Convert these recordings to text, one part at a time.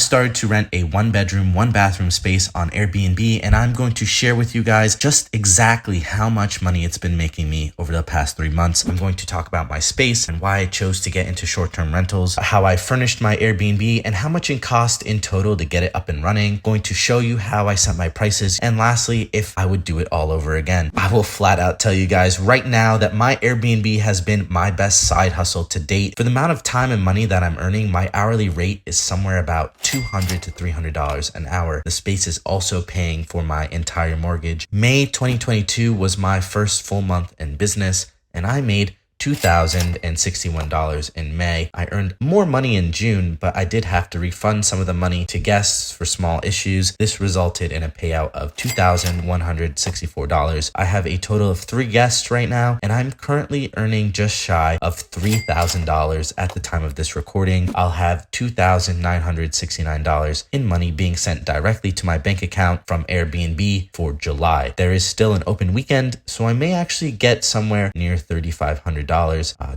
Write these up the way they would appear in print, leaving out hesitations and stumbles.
started to rent a 1-bedroom, 1-bathroom space on Airbnb, and I'm going to share with you guys just exactly how much money it's been making me over the past 3 months. I'm going to talk about my space and why I chose to get into short-term rentals, how I furnished my Airbnb, and how much it cost in total to get it up and running. Going to show you how I set my prices, and lastly, if I would do it all over again. I will flat out tell you guys right now that my Airbnb has been my best side hustle to date. For the amount of time and money that I'm earning, my hourly rate is somewhere about $200 to $300 an hour. The space is also paying for my entire mortgage. May 2022 was my first full month in business, and I made $2,061 in May. I earned more money in June, but I did have to refund some of the money to guests for small issues. This resulted in a payout of $2,164. I have a total of 3 guests right now, and I'm currently earning just shy of $3,000 at the time of this recording. I'll have $2,969 in money being sent directly to my bank account from Airbnb for July. There is still an open weekend, so I may actually get somewhere near $3,500.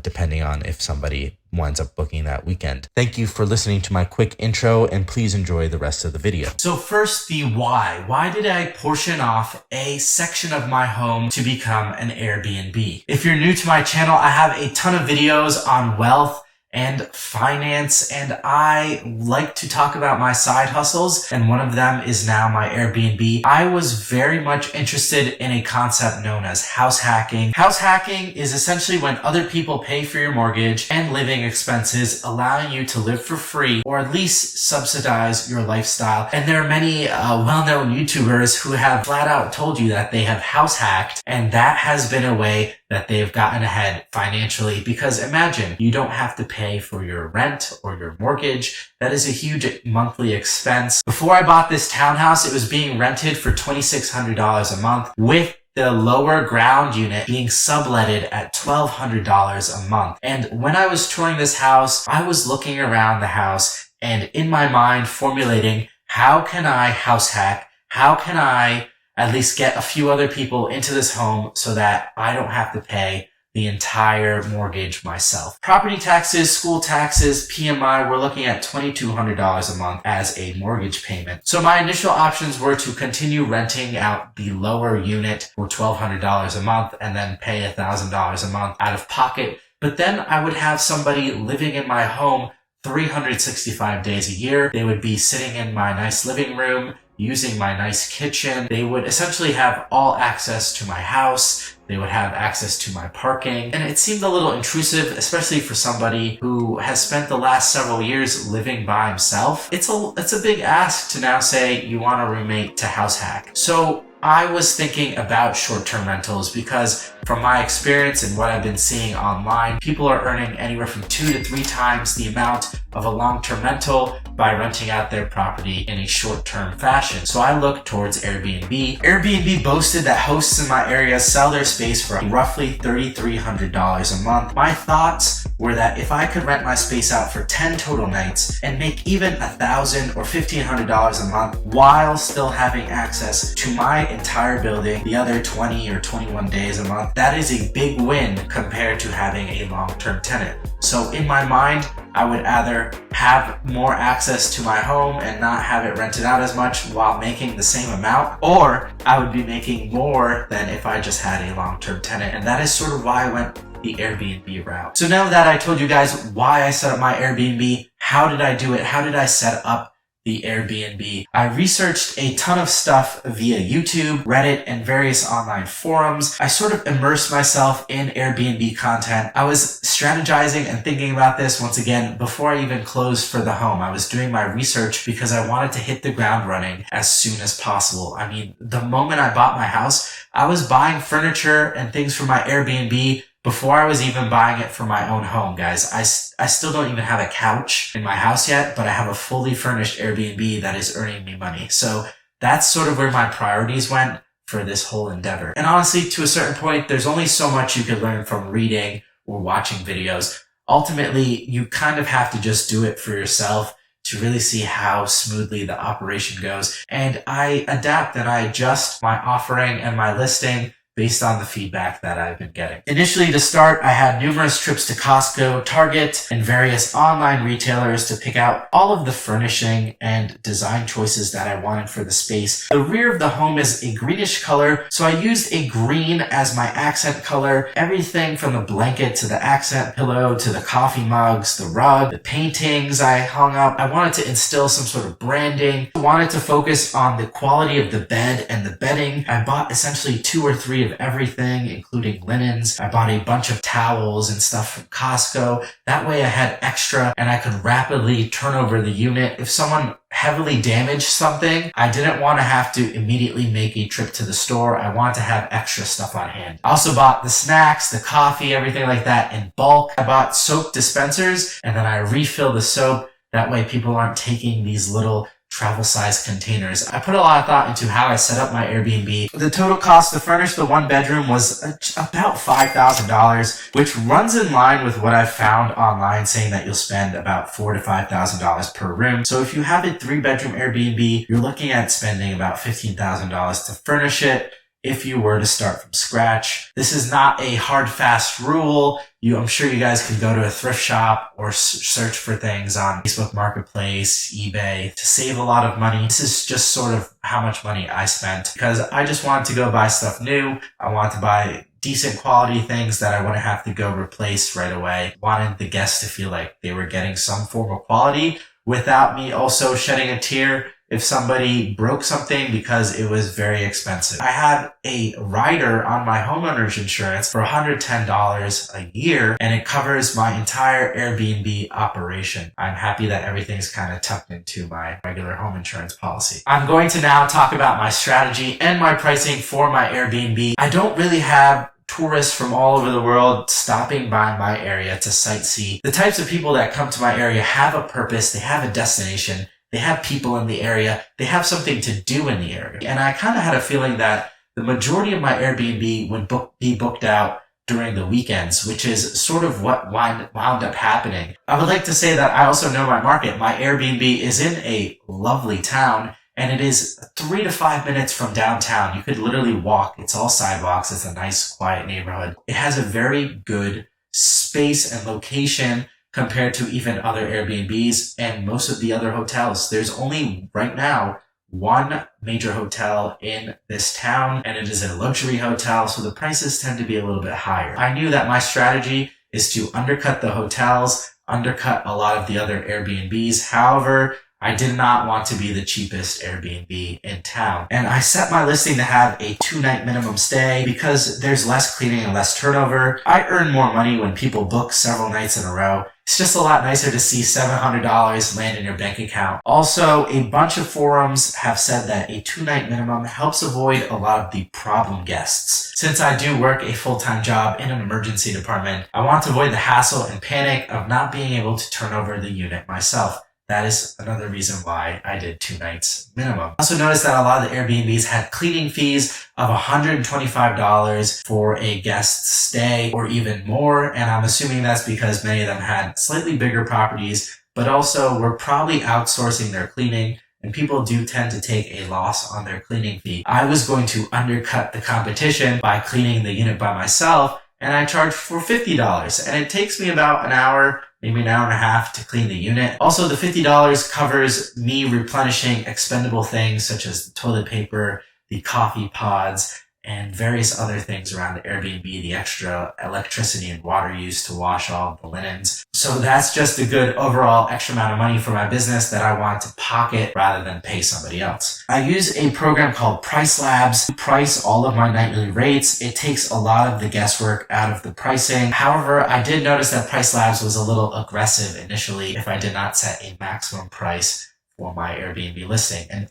Depending on if somebody winds up booking that weekend. Thank you for listening to my quick intro, and please enjoy the rest of the video. So first, the why. Why did I portion off a section of my home to become an Airbnb? If you're new to my channel, I have a ton of videos on wealth and finance, and I like to talk about my side hustles, and one of them is now my Airbnb. I was very much interested in a concept known as house hacking. House hacking is essentially when other people pay for your mortgage and living expenses, allowing you to live for free or at least subsidize your lifestyle. And there are many well-known YouTubers who have flat out told you that they have house hacked, and that has been a way that they've gotten ahead financially, because imagine you don't have to pay for your rent or your mortgage. That is a huge monthly expense. Before I bought this townhouse, it was being rented for $2,600 a month, with the lower ground unit being subletted at $1,200 a month. And when I was touring this house, I was looking around the house and in my mind formulating, how can I house hack? How can I at least get a few other people into this home so that I don't have to pay the entire mortgage myself? Property taxes, school taxes, PMI, we're looking at $2,200 a month as a mortgage payment. So my initial options were to continue renting out the lower unit for $1,200 a month and then pay $1,000 a month out of pocket. But then I would have somebody living in my home 365 days a year. They would be sitting in my nice living room, using my nice kitchen. They would essentially have all access to my house. They would have access to my parking. And it seemed a little intrusive, especially for somebody who has spent the last several years living by himself. It's a big ask to now say you want a roommate to house hack. So I was thinking about short-term rentals because from my experience and what I've been seeing online, people are earning anywhere from 2 to 3 times the amount of a long-term rental by renting out their property in a short-term fashion. So I looked towards Airbnb. Airbnb boasted that hosts in my area sell their space for roughly $3,300 a month. My thoughts were that if I could rent my space out for 10 total nights and make even $1,000 or $1,500 a month while still having access to my entire building the other 20 or 21 days a month, that is a big win compared to having a long-term tenant. So in my mind, I would either have more access to my home and not have it rented out as much while making the same amount, or I would be making more than if I just had a long-term tenant. And that is sort of why I went the Airbnb route. So now that I told you guys why I set up my Airbnb, how did I do it? How did I set up the Airbnb? I researched a ton of stuff via YouTube, Reddit, and various online forums. I sort of immersed myself in Airbnb content. I was strategizing and thinking about this once again before I even closed for the home. I was doing my research because I wanted to hit the ground running as soon as possible. I mean, the moment I bought my house, I was buying furniture and things for my Airbnb before I was even buying it for my own home, guys. I still don't even have a couch in my house yet, but I have a fully furnished Airbnb that is earning me money. So that's sort of where my priorities went for this whole endeavor. And honestly, to a certain point, there's only so much you can learn from reading or watching videos. Ultimately, you kind of have to just do it for yourself to really see how smoothly the operation goes. And I adapt and I adjust my offering and my listing based on the feedback that I've been getting. Initially, to start, I had numerous trips to Costco, Target, and various online retailers to pick out all of the furnishing and design choices that I wanted for the space. The rear of the home is a greenish color, so I used a green as my accent color. Everything from the blanket to the accent pillow to the coffee mugs, the rug, the paintings I hung up. I wanted to instill some sort of branding. I wanted to focus on the quality of the bed and the bedding. I bought essentially 2 or 3 of everything, including linens. I bought a bunch of towels and stuff from Costco. That way I had extra and I could rapidly turn over the unit. If someone heavily damaged something, I didn't want to have to immediately make a trip to the store. I wanted to have extra stuff on hand. I also bought the snacks, the coffee, everything like that in bulk. I bought soap dispensers and then I refill the soap. That way people aren't taking these little travel size containers. I put a lot of thought into how I set up my Airbnb. The total cost to furnish the 1 bedroom was about $5,000, which runs in line with what I've found online saying that you'll spend about $4,000 to $5,000 per room. So if you have a 3-bedroom Airbnb, you're looking at spending about $15,000 to furnish it if you were to start from scratch. This is not a hard, fast rule. I'm sure you guys can go to a thrift shop or search for things on Facebook Marketplace, eBay to save a lot of money. This is just sort of how much money I spent because I just wanted to go buy stuff new. I wanted to buy decent quality things that I wouldn't have to go replace right away. Wanted the guests to feel like they were getting some form of quality without me also shedding a tear if somebody broke something because it was very expensive. I had a rider on my homeowner's insurance for $110 a year, and it covers my entire Airbnb operation. I'm happy that everything's kind of tucked into my regular home insurance policy. I'm going to now talk about my strategy and my pricing for my Airbnb. I don't really have tourists from all over the world stopping by my area to sightsee. The types of people that come to my area have a purpose, they have a destination, they have people in the area, they have something to do in the area. And I kind of had a feeling that the majority of my Airbnb would be booked out during the weekends, which is sort of what wound up happening. I would like to say that I also know my market. My Airbnb is in a lovely town, and it is 3 to 5 minutes from downtown. You could literally walk. It's all sidewalks. It's a nice, quiet neighborhood. It has a very good space and location compared to even other Airbnbs and most of the other hotels. There's only right now 1 major hotel in this town, and it is a luxury hotel, so the prices tend to be a little bit higher. I knew that my strategy is to undercut the hotels, undercut a lot of the other Airbnbs. However, I did not want to be the cheapest Airbnb in town. And I set my listing to have a 2-night minimum stay because there's less cleaning and less turnover. I earn more money when people book several nights in a row. It's just a lot nicer to see $700 land in your bank account. Also, a bunch of forums have said that a 2-night minimum helps avoid a lot of the problem guests. Since I do work a full-time job in an emergency department, I want to avoid the hassle and panic of not being able to turn over the unit myself. That is another reason why I did 2 nights minimum. I also noticed that a lot of the Airbnbs had cleaning fees of $125 for a guest stay or even more. And I'm assuming that's because many of them had slightly bigger properties, but also were probably outsourcing their cleaning. And people do tend to take a loss on their cleaning fee. I was going to undercut the competition by cleaning the unit by myself, and I charge for $50. And it takes me about an hour, maybe an hour and a half to clean the unit. Also, the $50 covers me replenishing expendable things such as the toilet paper, the coffee pods, and various other things around the Airbnb, the extra electricity and water used to wash all of the linens. So that's just a good overall extra amount of money for my business that I want to pocket rather than pay somebody else. I use a program called Price Labs to price all of my nightly rates. It takes a lot of the guesswork out of the pricing. However, I did notice that Price Labs was a little aggressive initially if I did not set a maximum price for my Airbnb listing. And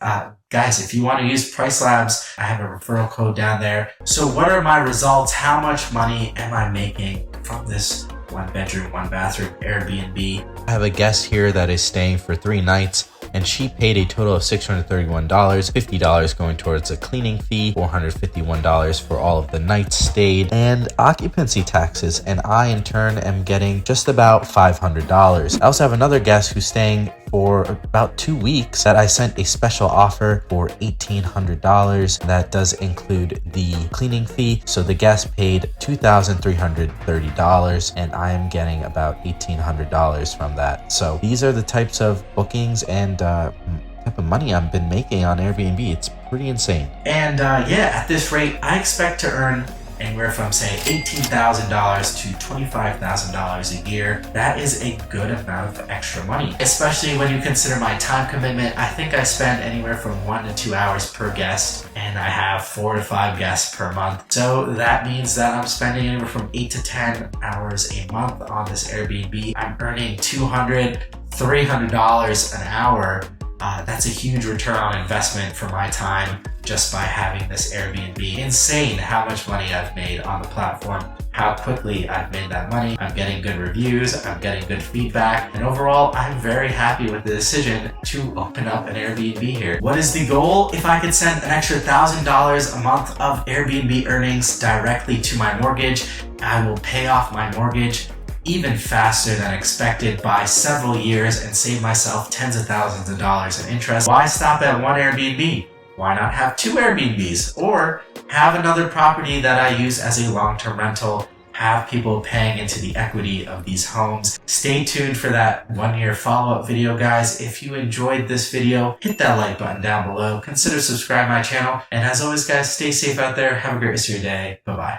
guys, if you want to use Price Labs, I have a referral code down there. So what are my results? How much money am I making from this 1-bedroom, 1-bathroom Airbnb? I have a guest here that is staying for 3 nights, and she paid a total of $631, $50 going towards a cleaning fee, $451 for all of the nights stayed, and occupancy taxes, and I in turn am getting just about $500. I also have another guest who's staying for about 2 weeks that I sent a special offer for $1,800. That does include the cleaning fee. So the guest paid $2,330 and I am getting about $1,800 from that. So these are the types of bookings and type of money I've been making on Airbnb. It's pretty insane. And yeah, at this rate, I expect to earn anywhere from say $18,000 to $25,000 a year. That is a good amount of extra money, especially when you consider my time commitment. I think I spend anywhere from 1 to 2 hours per guest, and I have 4 to 5 guests per month. So that means that I'm spending anywhere from 8 to 10 hours a month on this Airbnb. I'm earning $200, $300 an hour. That's a huge return on investment for my time just by having this Airbnb. Insane how much money I've made on the platform, how quickly I've made that money. I'm getting good reviews, I'm getting good feedback, and overall, I'm very happy with the decision to open up an Airbnb here. What is the goal? If I could send an extra $1,000 a month of Airbnb earnings directly to my mortgage, I will pay off my mortgage even faster than expected by several years and save myself tens of thousands of dollars in interest. Why stop at one Airbnb? Why not have 2 Airbnbs? Or have another property that I use as a long-term rental, have people paying into the equity of these homes. Stay tuned for that 1-year follow-up video, guys. If you enjoyed this video, hit that like button down below. Consider subscribing to my channel. And as always, guys, stay safe out there. Have a great rest of your day. Bye-bye.